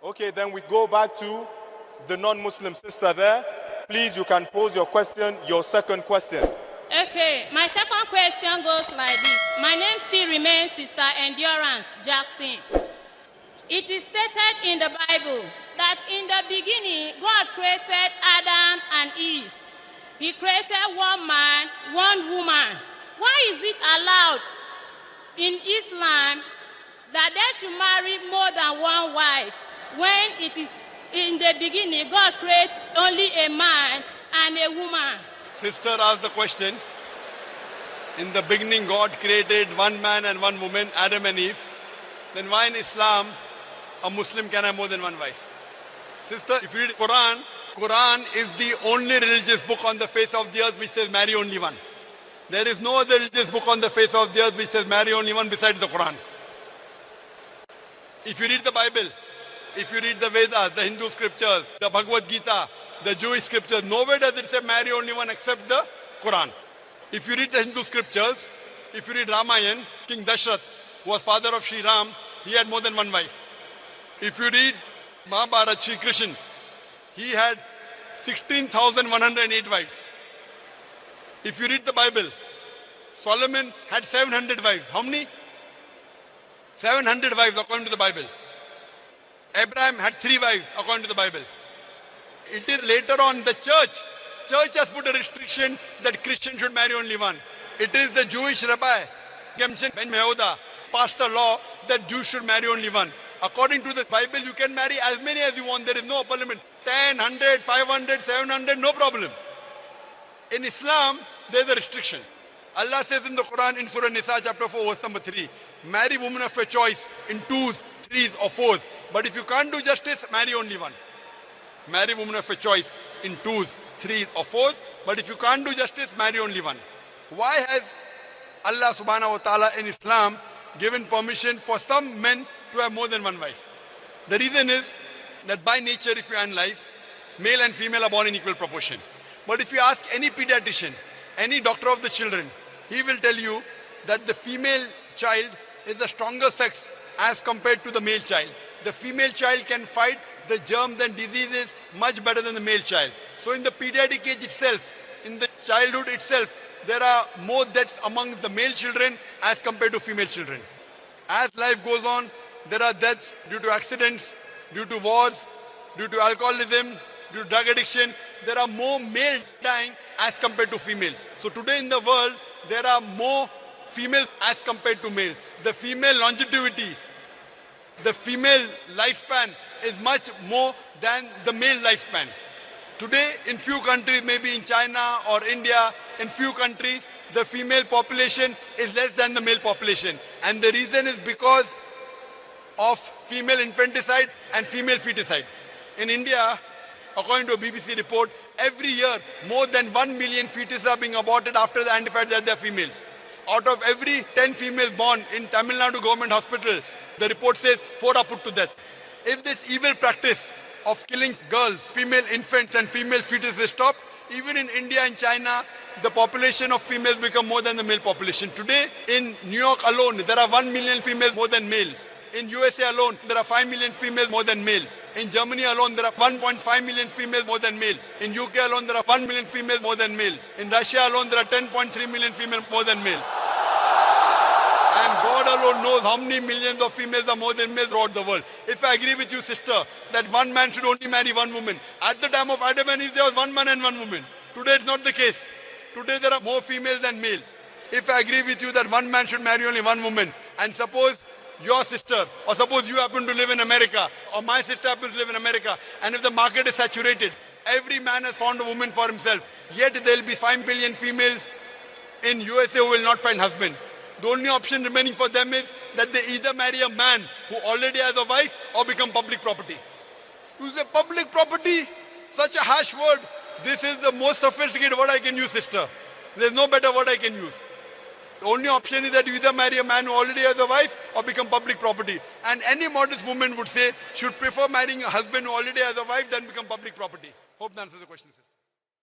Okay, then we go back to the non-Muslim sister there. Please, you can pose your question, your second question. Okay, my second question goes like this. My name still remains Sister Endurance Jackson. It is stated in the Bible that in the beginning, God created Adam and Eve. He created one man, one woman. Why is it allowed in Islam that they should marry more than one wife when it is in the beginning God creates only a man and a woman? Sister asked the question. In the beginning God created one man and one woman, Adam and Eve. Then why in Islam a Muslim can have more than one wife? Sister, if you read Quran, Quran is the only religious book on the face of the earth which says marry only one. There is no other religious book on the face of the earth which says marry only one besides the Quran. If you read the Bible, if you read the Vedas, the Hindu scriptures, the Bhagavad Gita, the Jewish scriptures, nowhere does it say marry only one except the Quran. If you read the Hindu scriptures, if you read Ramayana, King Dashrath was father of Sri Ram, he had more than one wife. If you read Mahabharata, Sri Krishna, he had 16,108 wives. If you read the Bible, Solomon had 700 wives. How many? 700 wives according to the Bible. Abraham had 3 wives according to the Bible. It is later on the church. Church has put a restriction that Christians should marry only one. It is the Jewish rabbi, Gemshin Ben Yehuda, passed a law that Jews should marry only one. According to the Bible, you can marry as many as you want. There is no upper limit. 10, 100, 500, 700, no problem. In Islam, there is a restriction. Allah says in the Quran in Surah Nisa chapter 4 verse number 3, marry women of your choice in 2s, 3s or 4s. But if you can't do justice, marry only one. Marry women of your choice in 2s, 3s or 4s. But if you can't do justice, marry only one. Why has Allah subhanahu wa ta'ala in Islam given permission for some men to have more than one wife? The reason is that by nature, if you analyze, male and female are born in equal proportion. But if you ask any pediatrician, any doctor of the children, he will tell you that the female child is the stronger sex as compared to the male child. The female child can fight the germs and diseases much better than the male child. So in the pediatric age itself, in the childhood itself, there are more deaths among the male children as compared to female children. As life goes on, there are deaths due to accidents, due to wars, due to alcoholism, due to drug addiction. There are more males dying as compared to females. So today in the world, there are more females as compared to males. The female longevity, the female lifespan is much more than the male lifespan. Today, in few countries, maybe in China or India, in few countries, the female population is less than the male population. And the reason is because of female infanticide and female feticide. In India, according to a BBC report, every year more than 1 million fetuses are being aborted after the identified that they are females. Out of every 10 females born in Tamil Nadu government hospitals, the report says 4 are put to death. If this evil practice of killing girls, female infants and female fetuses is stopped, even in India and China, the population of females become more than the male population. Today, in New York alone, there are 1 million females more than males. In USA alone, there are 5 million females more than males. In Germany alone, there are 1.5 million females more than males. In UK alone, there are 1 million females more than males. In Russia alone, there are 10.3 million females more than males. And God alone knows how many millions of females are more than males throughout the world. If I agree with you, sister, that one man should only marry one woman. At the time of Adam and Eve, there was one man and one woman. Today, it's not the case. Today, there are more females than males. If I agree with you that one man should marry only one woman, and suppose your sister, or suppose you happen to live in America, or my sister happens to live in America, and if the market is saturated, every man has found a woman for himself, yet there will be 5 billion females in USA who will not find husband. The only option remaining for them is that they either marry a man who already has a wife or become public property. You say public property, such a harsh word. This is the most sophisticated word I can use, sister. There's no better word I can use. The only option is that you either marry a man who already has a wife or become public property. And any modest woman would say should prefer marrying a husband who already has a wife than become public property. Hope that answers the question, sister.